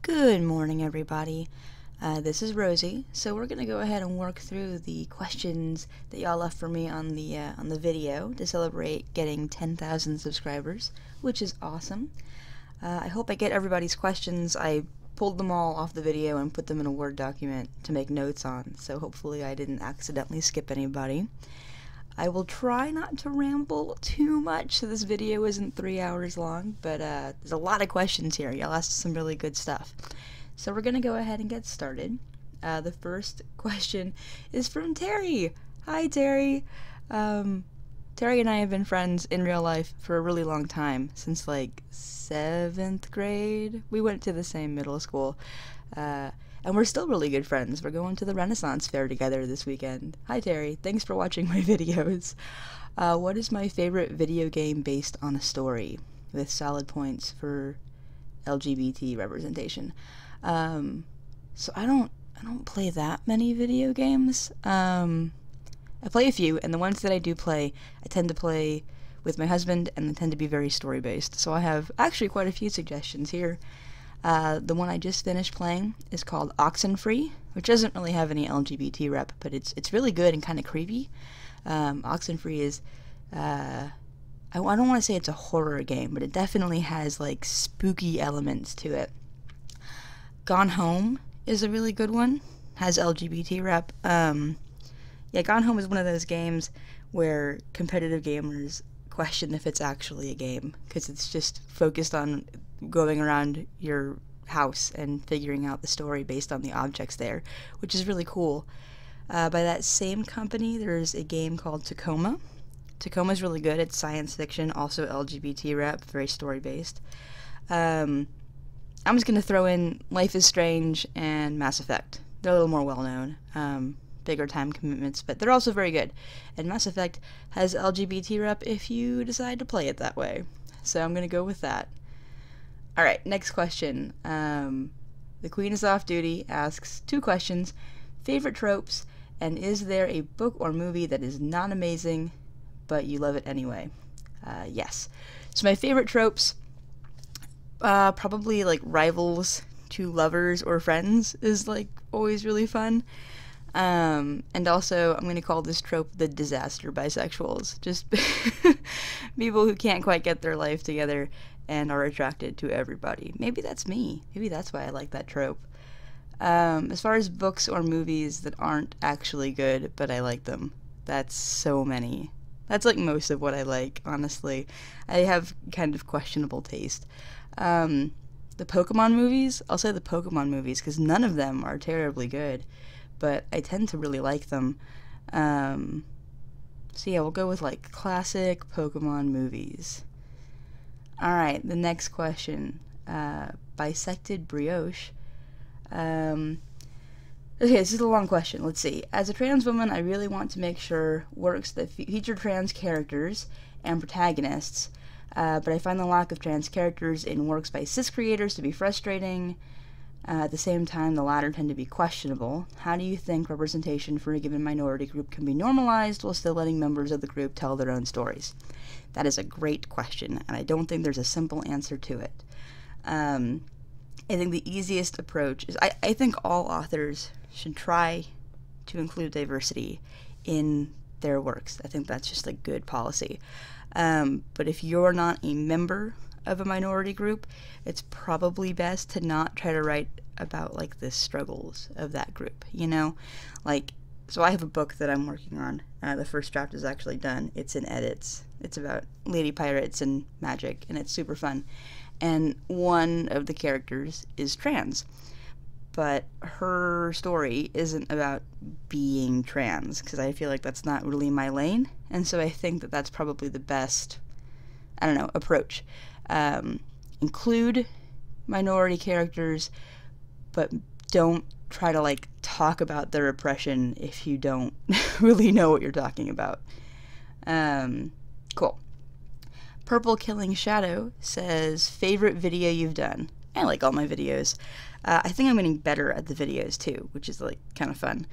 Good morning, everybody. This is Rosie. So we're gonna go ahead and work through the questions that y'all left for me on the video to celebrate getting 10,000 subscribers, which is awesome. I hope I get everybody's questions. I pulled them all off the video and put them in a Word document to make notes on, so hopefully I didn't accidentally skip anybody. I will try not to ramble too much so this video isn't 3 hours long, but there's a lot of questions here. Y'all asked some really good stuff. So we're going to go ahead and get started. The first question is from Terry. Hi, Terry. Terry and I have been friends in real life for a really long time, since like 7th grade. We went to the same middle school. And we're still really good friends. We're going to the Renaissance Fair together this weekend. Hi, Terry. Thanks for watching my videos. What is my favorite video game based on a story? With solid points for LGBT representation. So I don't play that many video games. I play a few, and the ones that I do play, I tend to play with my husband, and they tend to be very story-based. So I have actually quite a few suggestions here. The one I just finished playing is called Oxenfree, which doesn't really have any LGBT rep, but it's really good and kind of creepy. Oxenfree is, I don't want to say it's a horror game, but it definitely has like spooky elements to it. Gone Home is a really good one, has LGBT rep. Yeah, Gone Home is one of those games where competitive gamers question if it's actually a game, because it's just focused on going around your house and figuring out the story based on the objects there, which is really cool. By that same company, there's a game called Tacoma. Tacoma's really good. It's science fiction, also LGBT rep, very story-based. I'm just going to throw in Life is Strange and Mass Effect. They're a little more well-known, bigger time commitments, but they're also very good. And Mass Effect has LGBT rep if you decide to play it that way. So I'm going to go with that. Alright, next question. The Queen is off duty asks 2 questions. Favorite tropes, and is there a book or movie that is not amazing, but you love it anyway? Yes. So my favorite tropes, probably like rivals to lovers or friends is like always really fun. And also, I'm going to call this trope the disaster bisexuals. Just people who can't quite get their life together and are attracted to everybody. Maybe that's me. Maybe that's why I like that trope. As far as books or movies that aren't actually good, but I like them, that's so many. That's like most of what I like, honestly. I have kind of questionable taste. The Pokemon movies, I'll say the Pokemon movies, because none of them are terribly good, but I tend to really like them. So yeah, we'll go with like classic Pokemon movies. Alright, the next question. Bisected Brioche. Okay, this is a long question. Let's see. As a trans woman, I really want to make sure works that feature trans characters and protagonists, but I find the lack of trans characters in works by cis creators to be frustrating. At the same time, the latter tend to be questionable. How do you think representation for a given minority group can be normalized while still letting members of the group tell their own stories? That is a great question, and I don't think there's a simple answer to it. I think the easiest approach is, I think all authors should try to include diversity in their works. I think that's just a good policy. But if you're not a member of a minority group, it's probably best to not try to write about like the struggles of that group, you know? Like, so I have a book that I'm working on. The first draft is actually done. It's in edits. It's about lady pirates and magic, and it's super fun. And one of the characters is trans, but her story isn't about being trans, because I feel like that's not really my lane, and so I think that that's probably the best, I don't know, approach. Include minority characters, but don't try to like talk about their oppression if you don't really know what you're talking about. Cool. Purple Killing Shadow says, favorite video you've done? I like all my videos. I think I'm getting better at the videos too, which is like kind of fun.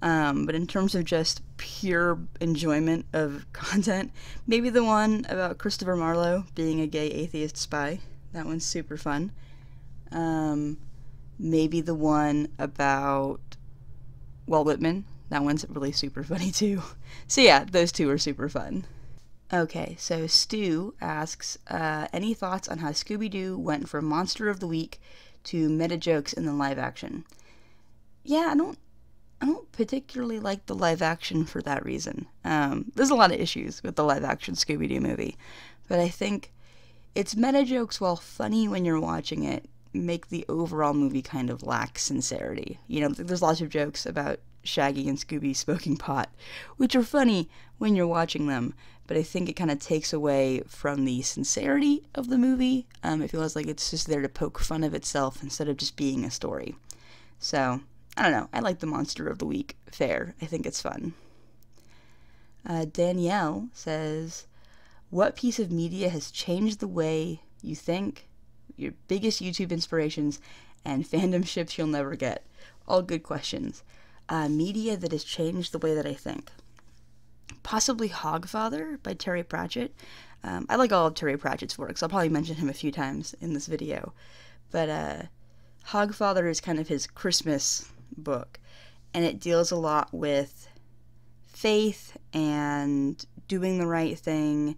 But in terms of just pure enjoyment of content, maybe the one about Christopher Marlowe being a gay atheist spy. That one's super fun. Maybe the one about Walt Whitman. That one's really super funny too. So yeah, those two are super fun. Okay, so Stu asks, any thoughts on how Scooby-Doo went from Monster of the Week to meta jokes in the live action? Yeah, I don't particularly like the live action for that reason. There's a lot of issues with the live action Scooby-Doo movie, but I think its meta jokes, while funny when you're watching it, make the overall movie kind of lack sincerity. You know, there's lots of jokes about Shaggy and Scooby smoking pot, which are funny when you're watching them, but I think it kind of takes away from the sincerity of the movie. It feels like it's just there to poke fun of itself instead of just being a story. So, I don't know. I like the Monster of the Week fair. I think it's fun. Danielle says, what piece of media has changed the way you think, your biggest YouTube inspirations, and fandom ships you'll never get? All good questions. Media that has changed the way that I think. Possibly Hogfather by Terry Pratchett. I like all of Terry Pratchett's works. I'll probably mention him a few times in this video. But Hogfather is kind of his Christmas book, and it deals a lot with faith and doing the right thing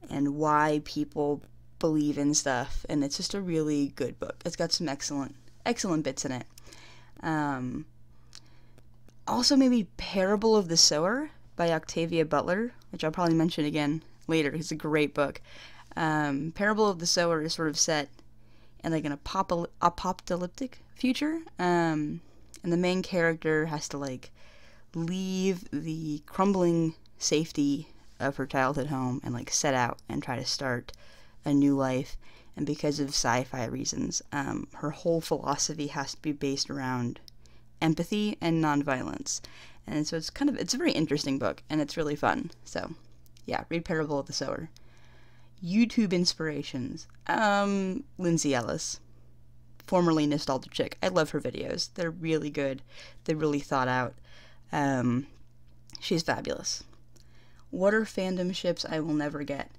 and why people believe in stuff, and it's just a really good book. It's got some excellent bits in it. Also maybe Parable of the Sower by Octavia Butler, which I'll probably mention again later. It's a great book. Parable of the Sower is sort of set in like an apocalyptic future, and the main character has to like leave the crumbling safety of her childhood home and like set out and try to start a new life. And because of sci-fi reasons, her whole philosophy has to be based around empathy and nonviolence. And so it's a very interesting book, and it's really fun. So yeah, read Parable of the Sower. YouTube inspirations. Lindsay Ellis, formerly Nostalgia Chick. I love her videos. They're really good. They're really thought out. She's fabulous. What are fandom ships I will never get?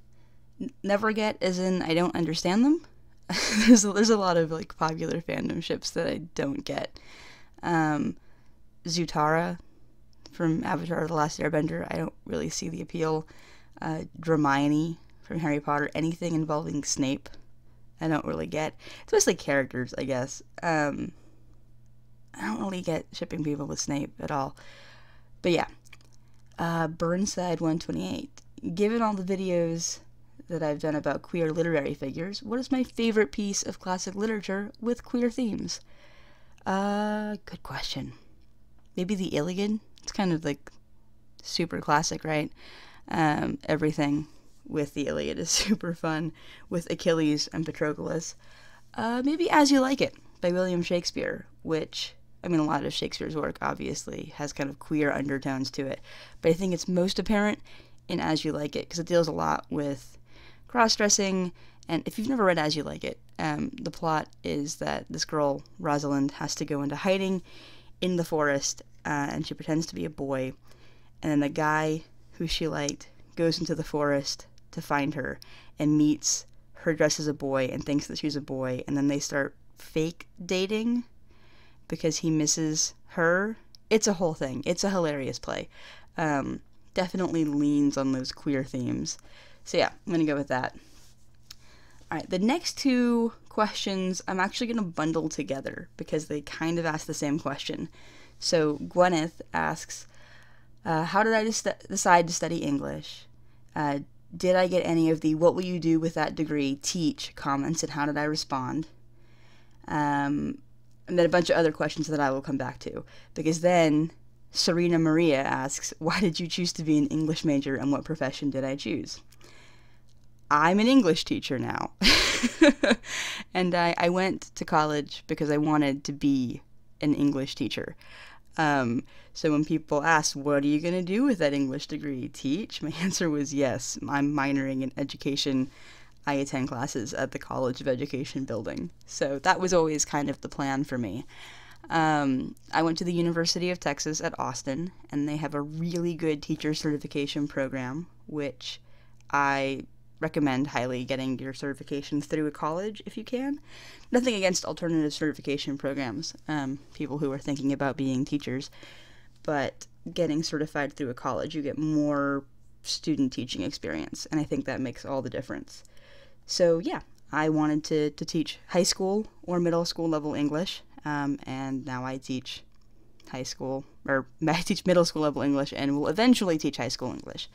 Never get as in I don't understand them. there's a lot of like popular fandom ships that I don't get. Zutara from Avatar: The Last Airbender, I don't really see the appeal. Hermione from Harry Potter, anything involving Snape, I don't really get. It's mostly characters, I guess. I don't really get shipping people with Snape at all. But yeah. Burnside 128. Given all the videos that I've done about queer literary figures, what is my favorite piece of classic literature with queer themes? Good question. Maybe the Iliad? It's kind of like super classic, right? Everything with the Iliad is super fun, with Achilles and Patroclus. Maybe As You Like It by William Shakespeare, which, I mean, a lot of Shakespeare's work obviously has kind of queer undertones to it, but I think it's most apparent in As You Like It, because it deals a lot with cross-dressing. And if you've never read As You Like It, the plot is that this girl, Rosalind, has to go into hiding in the forest, and she pretends to be a boy, and then the guy who she liked goes into the forest to find her and meets her dressed as a boy and thinks that she's a boy, and then they start fake dating because he misses her. It's a whole thing. It's a hilarious play. Definitely leans on those queer themes. So yeah, I'm gonna go with that. Alright, the next two questions I'm actually going to bundle together because they kind of ask the same question. So Gwyneth asks, how did I decide to study English? Did I get any of the "what will you do with that degree" teach comments, and how did I respond? And then a bunch of other questions that I will come back to, because then Serena Maria asks, why did you choose to be an English major, and what profession did I choose? I'm an English teacher now. And I went to college because I wanted to be an English teacher. So when people ask, what are you going to do with that English degree? Teach? My answer was yes. I'm minoring in education. I attend classes at the College of Education building. So that was always kind of the plan for me. I went to the University of Texas at Austin, and they have a really good teacher certification program, which I recommend highly getting your certification through a college if you can. Nothing against alternative certification programs, people who are thinking about being teachers, but getting certified through a college, you get more student teaching experience, and I think that makes all the difference. So yeah, I wanted to teach high school or middle school level English, and now I teach I teach middle school level English and will eventually teach high school English.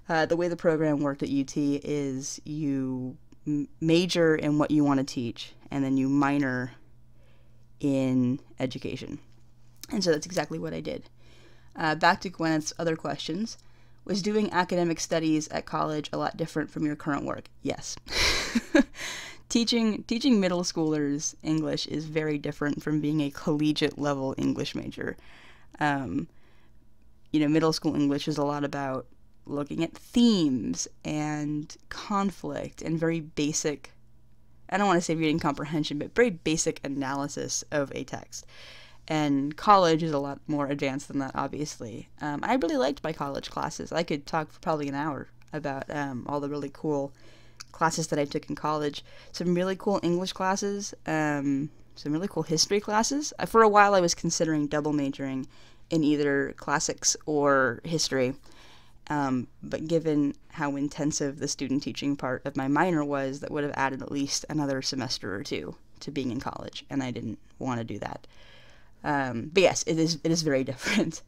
The way the program worked at UT is you major in what you want to teach, and then you minor in education. And so that's exactly what I did. Back to Gwyneth's other questions. Was doing academic studies at college a lot different from your current work? Yes. Teaching middle schoolers English is very different from being a collegiate level English major. Middle school English is a lot about looking at themes and conflict and very basic, I don't want to say reading comprehension, but very basic analysis of a text. And college is a lot more advanced than that, obviously. I really liked my college classes. I could talk for probably an hour about all the really cool classes that I took in college. Some really cool English classes, some really cool history classes. For a while I was considering double majoring in either classics or history, but given how intensive the student teaching part of my minor was, that would have added at least another semester or two to being in college, and I didn't want to do that. But yes, it is very different.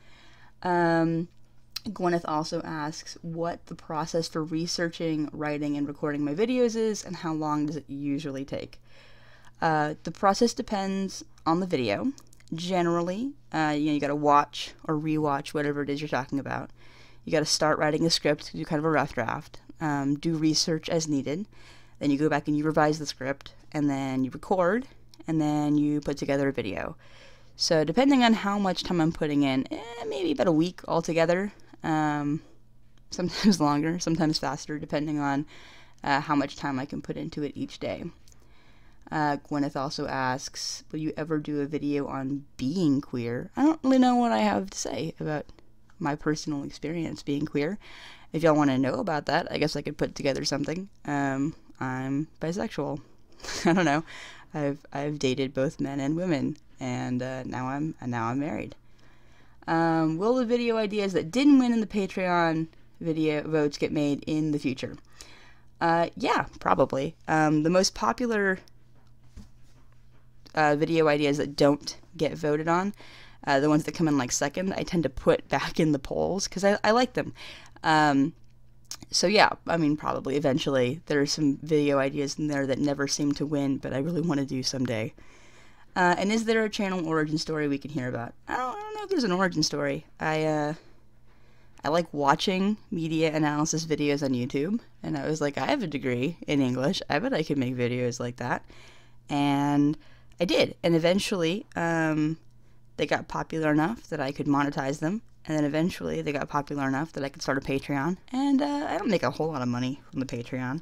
Gwyneth also asks what the process for researching, writing, and recording my videos is, and how long does it usually take. The process depends on the video. Generally, you gotta watch or rewatch whatever it is you're talking about. You gotta start writing a script, do kind of a rough draft, do research as needed, then you go back and you revise the script, and then you record, and then you put together a video. So depending on how much time I'm putting in, maybe about a week altogether. Sometimes longer, sometimes faster, depending on how much time I can put into it each day. Gwyneth also asks, will you ever do a video on being queer? I don't really know what I have to say about my personal experience being queer. If y'all want to know about that, I guess I could put together something. I'm bisexual. I don't know. I've dated both men and women, and now I'm married. Will the video ideas that didn't win in the Patreon video votes get made in the future? Yeah, probably. The most popular video ideas that don't get voted on, the ones that come in like second, I tend to put back in the polls because I like them. So yeah, I mean, probably eventually there are some video ideas in there that never seem to win, but I really want to do someday. And is there a channel origin story we can hear about? I don't know if there's an origin story. I like watching media analysis videos on YouTube, and I was like, I have a degree in English. I bet I could make videos like that. And I did. And eventually, they got popular enough that I could monetize them. And then eventually they got popular enough that I could start a Patreon. And I don't make a whole lot of money from the Patreon,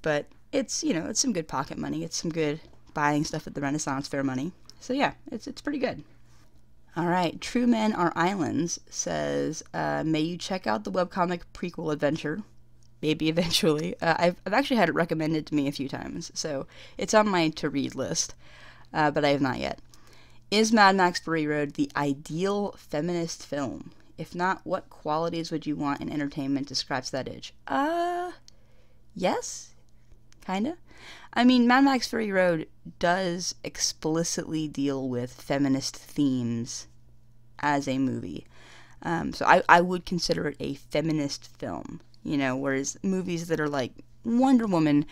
but it's, it's some good pocket money. It's some good buying stuff at the Renaissance Fair money. So yeah, it's pretty good. All right, True Men Are Islands says, may you check out the webcomic prequel adventure. Maybe eventually. I've actually had it recommended to me a few times, so it's on my to-read list, but I have not yet. Is Mad Max Fury Road the ideal feminist film? If not, what qualities would you want in entertainment to scratch that itch? Yes, kinda. I mean, Mad Max Fury Road does explicitly deal with feminist themes as a movie. So I would consider it a feminist film, whereas movies that are like Wonder Woman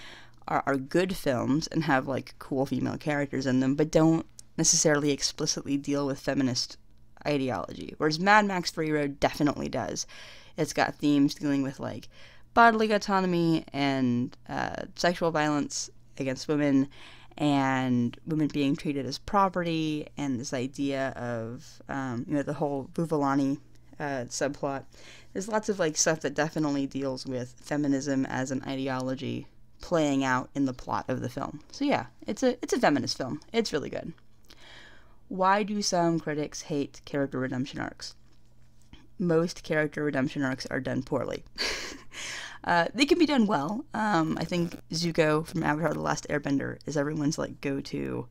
are good films and have like cool female characters in them, but don't necessarily explicitly deal with feminist ideology, whereas Mad Max Fury Road definitely does. It's got themes dealing with like bodily autonomy and sexual violence against women, and women being treated as property, and this idea of the whole Vuvalani subplot. There's lots of like stuff that definitely deals with feminism as an ideology playing out in the plot of the film. So yeah, it's a feminist film. It's really good. Why do some critics hate character redemption arcs? Most character redemption arcs are done poorly. They can be done well. I think Zuko from Avatar: The Last Airbender is everyone's like go-to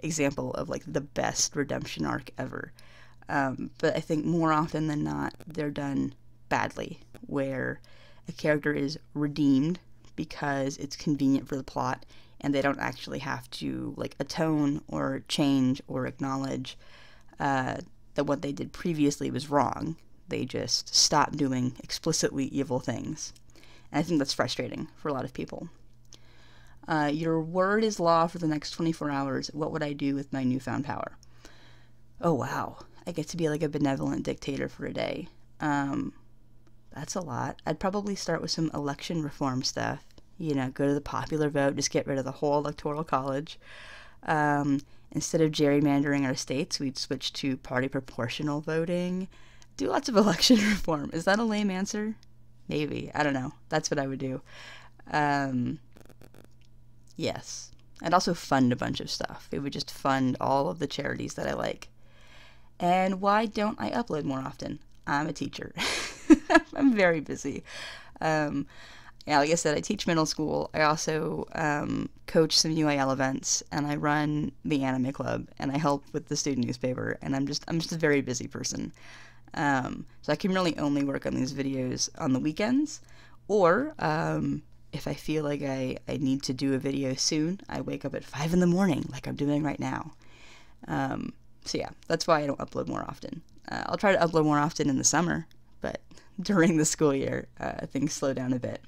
example of like the best redemption arc ever. But I think more often than not, they're done badly, where a character is redeemed because it's convenient for the plot, and they don't actually have to like atone or change or acknowledge that what they did previously was wrong. They just stop doing explicitly evil things. And I think that's frustrating for a lot of people. Your word is law for the next 24 hours. What would I do with my newfound power? Oh, wow. I get to be like a benevolent dictator for a day. That's a lot. I'd probably start with some election reform stuff. You know, go to the popular vote, just get rid of the whole electoral college. Instead of gerrymandering our states, we'd switch to party proportional voting. Do lots of election reform. Is that a lame answer? Maybe. I don't know. That's what I would do. Yes. I'd also fund a bunch of stuff. It would just fund all of the charities that I like. And why don't I upload more often? I'm a teacher. I'm very busy. Yeah, like I said, I teach middle school. I also coach some UIL events, and I run the anime club, and I help with the student newspaper, and I'm just a very busy person. So I can really only work on these videos on the weekends, or if I feel like I need to do a video soon, I wake up at 5 in the morning, like I'm doing right now. So yeah, that's why I don't upload more often. I'll try to upload more often in the summer, but during the school year, things slow down a bit.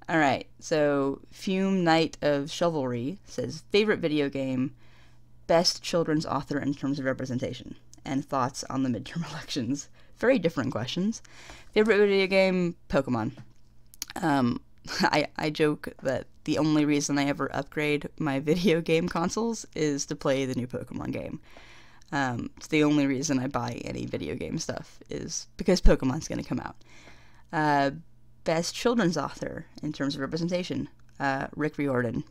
Alright, so Fume Knight of Chivalry says, favorite video game, best children's author in terms of representation, and thoughts on the midterm elections. Very different questions. Favorite video game, Pokemon. I joke that the only reason I ever upgrade my video game consoles is to play the new Pokemon game. It's the only reason I buy any video game stuff, is because Pokemon's going to come out. Best children's author in terms of representation, Rick Riordan.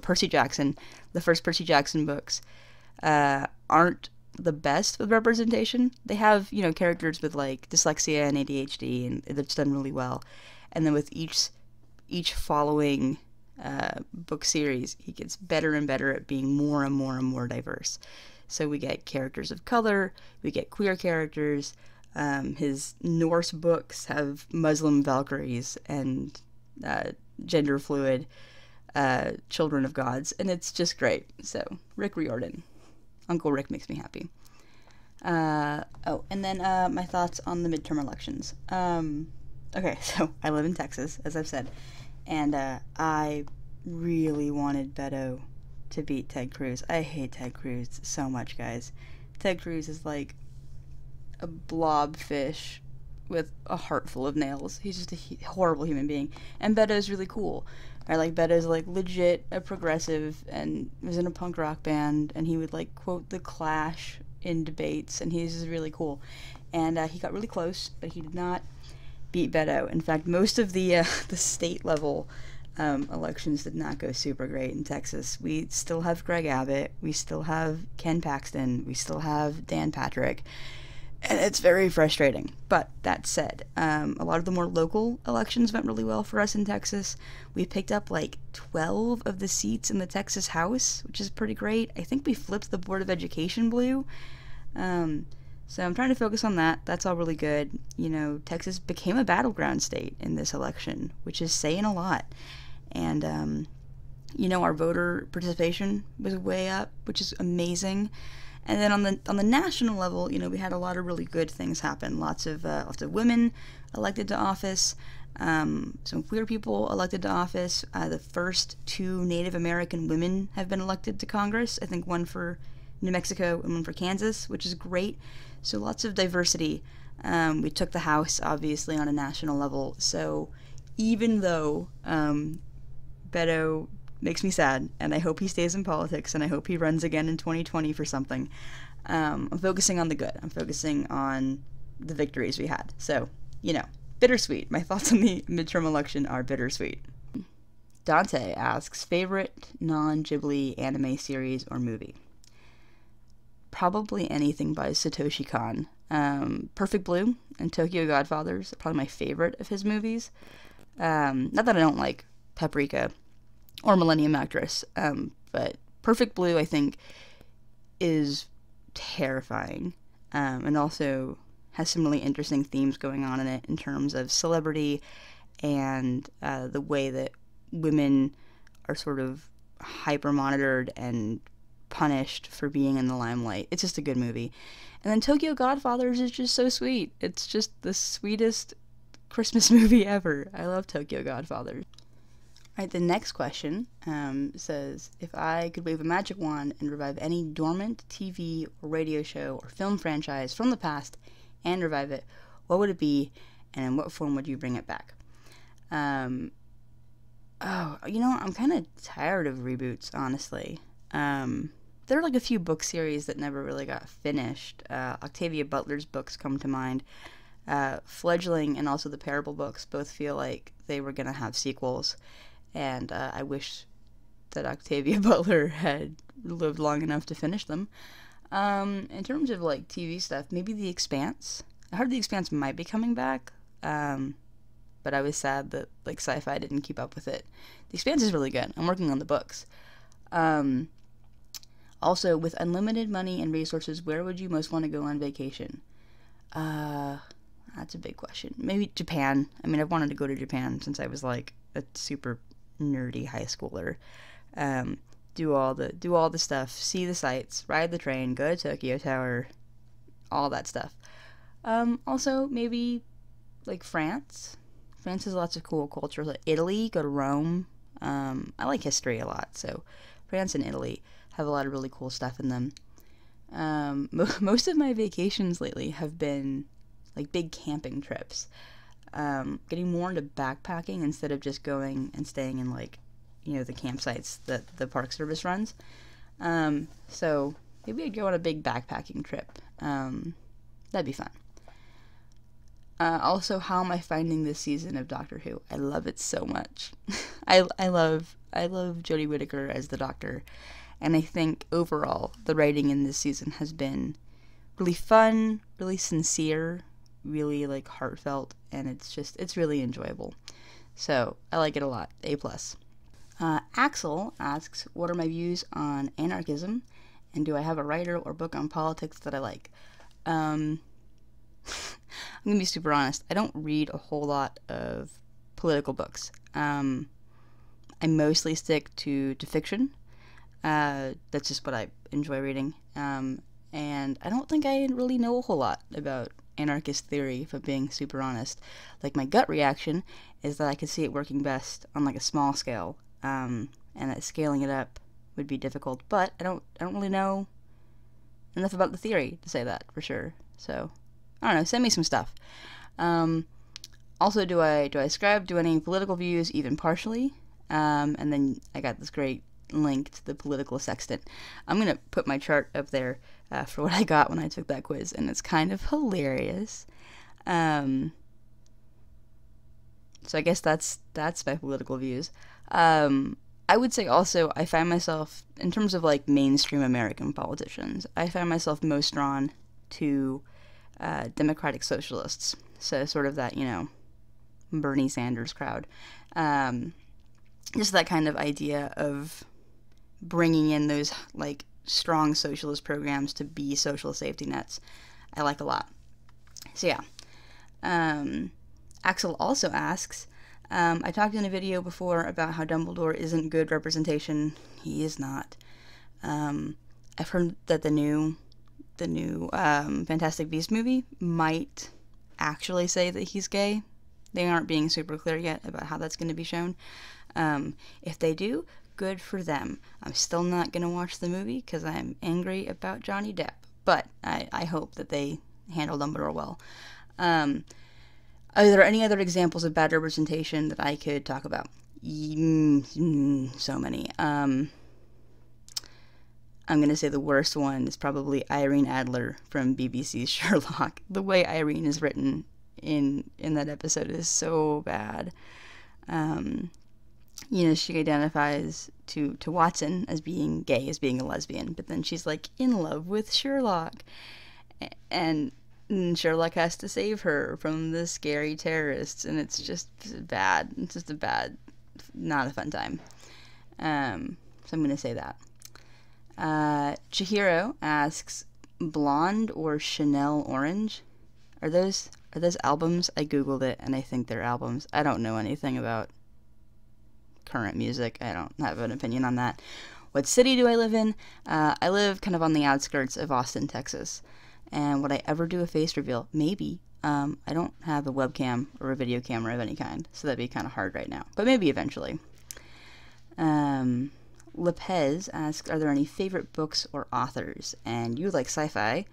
Percy Jackson, the first Percy Jackson books aren't the best with representation. They have, characters with like dyslexia and ADHD, and it's done really well. And then with each following book series, he gets better and better at being more and more and more diverse. So we get characters of color, we get queer characters. His Norse books have Muslim Valkyries and gender fluid children of gods, and it's just great. So Rick Riordan. Uncle Rick makes me happy. And then my thoughts on the midterm elections. Okay, so I live in Texas, as I've said, and I really wanted Beto to beat Ted Cruz. I hate Ted Cruz so much, guys. Ted Cruz is like a blobfish with a heart full of nails. He's just a horrible human being. And Beto's really cool. Beto's like legit a progressive and was in a punk rock band, and he would like quote The Clash in debates, and he's just really cool. And he got really close, but he did not beat Beto. In fact, most of the state level elections did not go super great in Texas. We still have Greg Abbott, we still have Ken Paxton, we still have Dan Patrick, and it's very frustrating. But that said, a lot of the more local elections went really well for us in Texas. We picked up like 12 of the seats in the Texas House, which is pretty great. I think we flipped the Board of Education blue. So I'm trying to focus on that. That's all really good. Texas became a battleground state in this election, which is saying a lot. And, our voter participation was way up, which is amazing. And then on the national level, we had a lot of really good things happen. Lots of women elected to office, some queer people elected to office. The first 2 Native American women have been elected to Congress. I think one for New Mexico and one for Kansas, which is great. So lots of diversity. We took the House, obviously, on a national level. So even though Beto makes me sad, and I hope he stays in politics, and I hope he runs again in 2020 for something, I'm focusing on the good. I'm focusing on the victories we had. So, bittersweet. My thoughts on the midterm election are bittersweet. Dante asks, favorite non-Ghibli anime series or movie? Probably anything by Satoshi Kon. Perfect Blue and Tokyo Godfathers are probably my favorite of his movies. Not that I don't like Paprika or Millennium Actress, but Perfect Blue, I think, is terrifying, and also has some really interesting themes going on in it in terms of celebrity and the way that women are sort of hyper-monitored and punished for being in the limelight. It's just a good movie. And then Tokyo Godfathers is just so sweet. It's just the sweetest Christmas movie ever. I love Tokyo Godfathers. All right, the next question says, if I could wave a magic wand and revive any dormant TV or radio show or film franchise from the past and revive it, what would it be, and in what form would you bring it back? I'm kind of tired of reboots, honestly. There are like a few book series that never really got finished. Octavia Butler's books come to mind. Fledgling and also the Parable books both feel like they were going to have sequels, and I wish that Octavia Butler had lived long enough to finish them. In terms of like TV stuff, maybe The Expanse. I heard The Expanse might be coming back, but I was sad that like Sci-Fi didn't keep up with it. The Expanse is really good. I'm working on the books. Also, with unlimited money and resources, where would you most want to go on vacation? That's a big question. Maybe Japan. I mean, I've wanted to go to Japan since I was like a super nerdy high schooler. Do all the stuff, see the sights, ride the train, go to Tokyo Tower, all that stuff. Also, maybe like France. France has lots of cool culture. Like Italy, go to Rome. I like history a lot, so France and Italy have a lot of really cool stuff in them. Most of my vacations lately have been like big camping trips. Getting more into backpacking instead of just going and staying in like, the campsites that the Park Service runs. So maybe I'd go on a big backpacking trip. That'd be fun. Also, how am I finding this season of Doctor Who? I love it so much. I love Jodie Whittaker as the Doctor, and I think overall the writing in this season has been really fun, really sincere, really like heartfelt, and it's really enjoyable. So I like it a lot. A+. Axel asks, what are my views on anarchism, and do I have a writer or book on politics that I like? I'm gonna be super honest. I don't read a whole lot of political books. I mostly stick to fiction. That's just what I enjoy reading. And I don't think I really know a whole lot about anarchist theory, if I'm being super honest. Like, my gut reaction is that I could see it working best on like a small scale, and that scaling it up would be difficult. But I don't really know enough about the theory to say that for sure. So I don't know. Send me some stuff. Also, do I ascribe to any political views, even partially? And then I got this great link to the political sextant. I'm gonna put my chart up there for what I got when I took that quiz, and it's kind of hilarious. So I guess that's my political views. I would say also I find myself, in terms of like mainstream American politicians, I find myself most drawn to democratic socialists. So sort of that, Bernie Sanders crowd. Just that kind of idea of bringing in those like strong socialist programs to be social safety nets. I like a lot. So yeah. Axel also asks, I talked in a video before about how Dumbledore isn't good representation. He is not. I've heard that the new Fantastic Beasts movie might actually say that he's gay. They aren't being super clear yet about how that's going to be shown. If they do, good for them. I'm still not going to watch the movie because I'm angry about Johnny Depp. But I hope that they handle Dumbledore well. Are there any other examples of bad representation that I could talk about? So many. I'm going to say the worst one is probably Irene Adler from BBC's Sherlock. The way Irene is written in that episode is so bad. She identifies to Watson as being gay, as being a lesbian, but then she's like in love with Sherlock. And And Sherlock has to save her from the scary terrorists, and it's just bad. It's just a bad, not a fun time. So I'm going to say that. Chihiro asks, Blonde or Chanel Orange? Are those albums? I googled it, and I think they're albums. I don't know anything about current music. I don't have an opinion on that. What city do I live in? I live kind of on the outskirts of Austin, Texas. And would I ever do a face reveal? Maybe. I don't have a webcam or a video camera of any kind, so that'd be kind of hard right now. But maybe eventually. Lopez asks, are there any favorite books or authors? And you like sci-fi,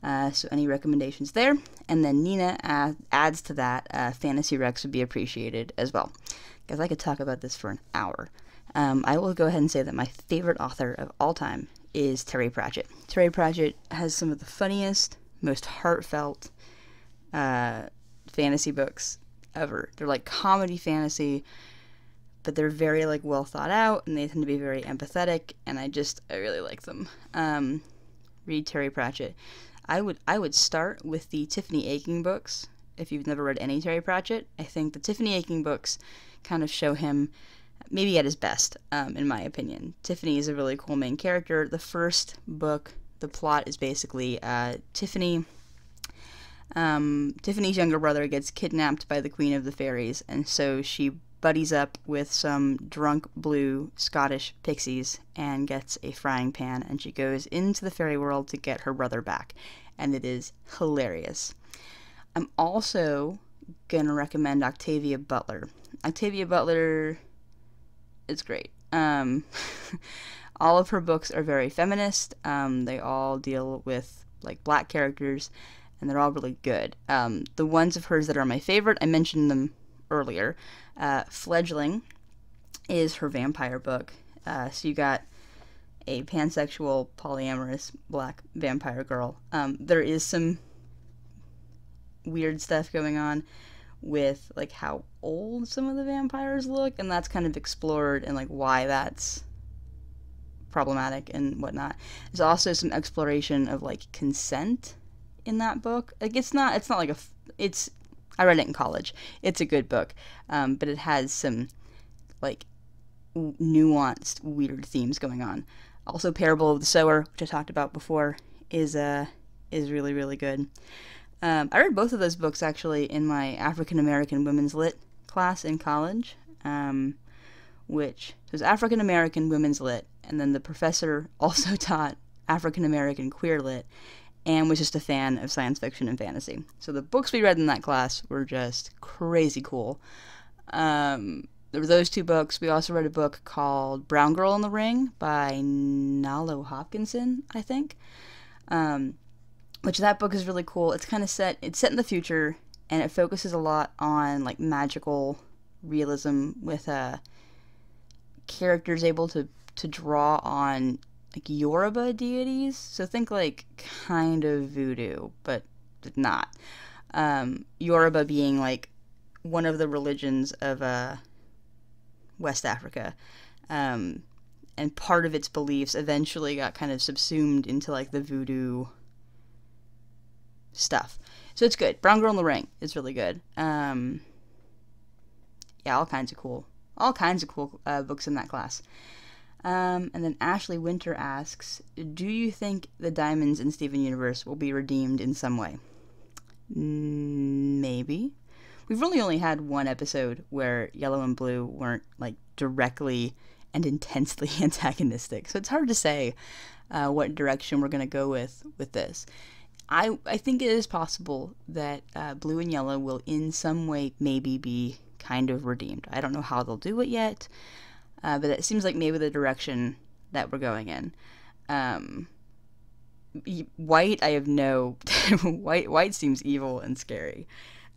so any recommendations there? And then Nina adds to that, Fantasy Rex would be appreciated as well. Guys, I could talk about this for an hour. I will go ahead and say that my favorite author of all time is Terry Pratchett. Terry Pratchett has some of the funniest, most heartfelt fantasy books ever. They're like comedy fantasy, but they're very like well thought out, and they tend to be very empathetic, and I really like them. Read Terry Pratchett. I would start with the Tiffany Aching books. If you've never read any Terry Pratchett, I think the Tiffany Aching books kind of show him maybe at his best, in my opinion. Tiffany is a really cool main character. The first book, the plot is basically Tiffany's younger brother gets kidnapped by the Queen of the Fairies, and so she buddies up with some drunk blue Scottish pixies and gets a frying pan, and she goes into the fairy world to get her brother back, and it is hilarious. I'm also gonna recommend Octavia Butler. Octavia Butler is great. All of her books are very feminist. They all deal with like black characters, and they're all really good. The ones of hers that are my favorite, I mentioned them earlier. Fledgling is her vampire book. So you got a pansexual, polyamorous black vampire girl. There is some weird stuff going on with like how old some of the vampires look, and that's kind of explored and like why that's problematic and whatnot. There's also some exploration of like consent in that book. Like it's not like I read it in college. It's a good book, but it has some like nuanced weird themes going on. Also, Parable of the Sower, which I talked about before, is really, really good. I read both of those books actually in my African American Women's Lit class in college, which was African American Women's Lit, and then the professor also taught African American Queer Lit, and was just a fan of science fiction and fantasy. So the books we read in that class were just crazy cool. There were those two books. We also read a book called Brown Girl in the Ring by Nalo Hopkinson, I think. Which that book is really cool. It's kind of set in the future, and it focuses a lot on like magical realism with characters able to draw on like Yoruba deities. So think like kind of voodoo, but not. Yoruba being like one of the religions of West Africa. And part of its beliefs eventually got kind of subsumed into like the voodoo stuff. So it's good. Brown Girl in the Ring is really good. Yeah, all kinds of cool books in that class. And then Ashley Winter asks, do you think the diamonds in Steven Universe will be redeemed in some way? Maybe. We've really only had one episode where Yellow and Blue weren't like directly and intensely antagonistic, so it's hard to say what direction we're going to go with this. I think it is possible that Blue and Yellow will in some way maybe be kind of redeemed. I don't know how they'll do it yet, but it seems like maybe the direction that we're going in. White, I have no... White seems evil and scary.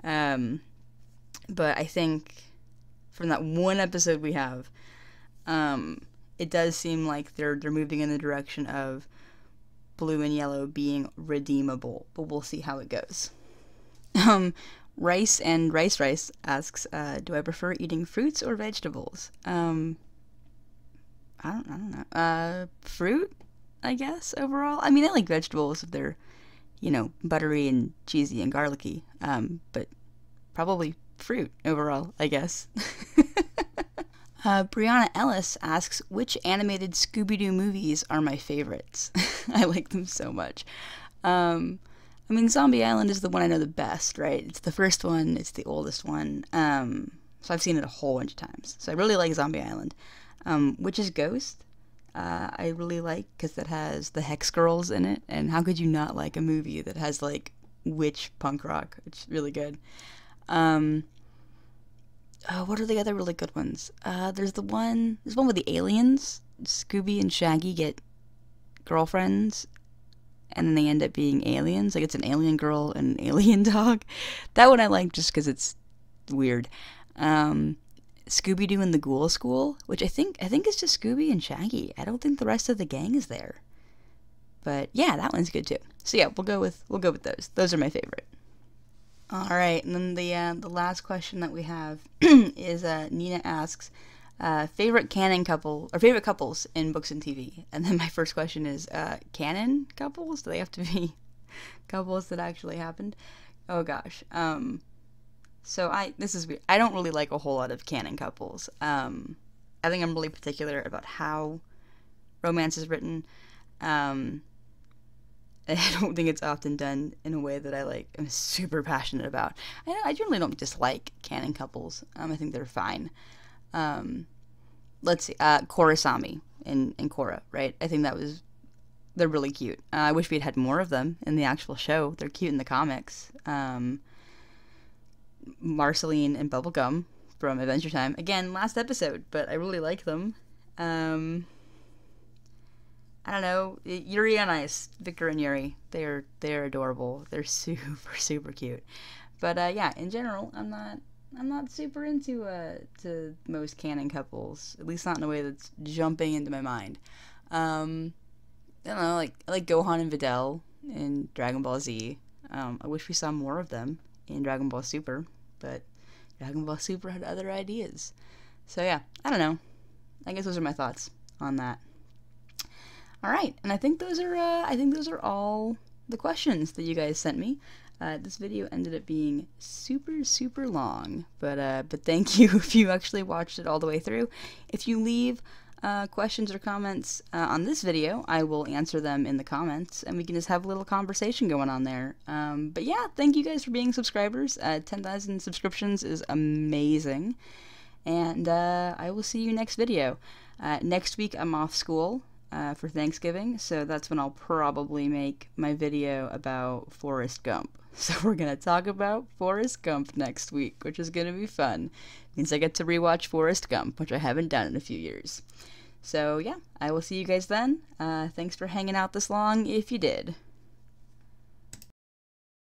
But I think from that one episode we have, it does seem like they're moving in the direction of Blue and Yellow being redeemable, but we'll see how it goes. Rice and Rice asks, do I prefer eating fruits or vegetables? I don't know. Fruit, I guess, overall. I mean, I like vegetables if they're, you know, buttery and cheesy and garlicky, but probably fruit overall, I guess. Brianna Ellis asks, which animated Scooby-Doo movies are my favorites? I like them so much. I mean, Zombie Island is the one I know the best, right? It's the first one, it's the oldest one, so I've seen it a whole bunch of times. So I really like Zombie Island. Witch's Ghost, I really like, because it has the Hex Girls in it, and how could you not like a movie that has, like, witch punk rock? It's really good. What are the other really good ones? There's one with the aliens. Scooby and Shaggy get girlfriends, and then they end up being aliens. Like, it's an alien girl and an alien dog. That one I like just because it's weird. Scooby-Doo and the Ghoul School, which I think is just Scooby and Shaggy. I don't think the rest of the gang is there. But yeah, that one's good too. So yeah, we'll go with those. Those are my favorite. All right, and then the last question that we have is Nina asks, favorite canon couple or favorite couples in books and TV. And then my first question is, canon couples? Do they have to be couples that actually happened? Oh gosh. So this is weird. I don't really like a whole lot of canon couples. I think I'm really particular about how romance is written. I don't think it's often done in a way that I'm super passionate about. I generally don't dislike canon couples. I think they're fine. Let's see, Korasami and Korra, right? I think they're really cute. I wish we'd had more of them in the actual show. They're cute in the comics. Marceline and Bubblegum from Adventure Time. Again, last episode, but I really like them. I don't know, Yuri on Ice, Victor and Yuri, they're adorable. They're super, super cute. But yeah, in general, I'm not super into to most canon couples, at least not in a way that's jumping into my mind. I don't know, I like Gohan and Videl in Dragon Ball Z. I wish we saw more of them in Dragon Ball Super, but Dragon Ball Super had other ideas. So yeah, I don't know. I guess those are my thoughts on that. All right, and I think those are all the questions that you guys sent me. This video ended up being super, super long, but thank you if you actually watched it all the way through. If you leave questions or comments on this video, I will answer them in the comments, and we can just have a little conversation going on there. But yeah, thank you guys for being subscribers. 10,000 subscriptions is amazing, and I will see you next video. Next week I'm off school for Thanksgiving, so that's when I'll probably make my video about Forrest Gump. So we're going to talk about Forrest Gump next week, which is going to be fun. Means I get to rewatch Forrest Gump, which I haven't done in a few years. So yeah, I will see you guys then. Thanks for hanging out this long if you did.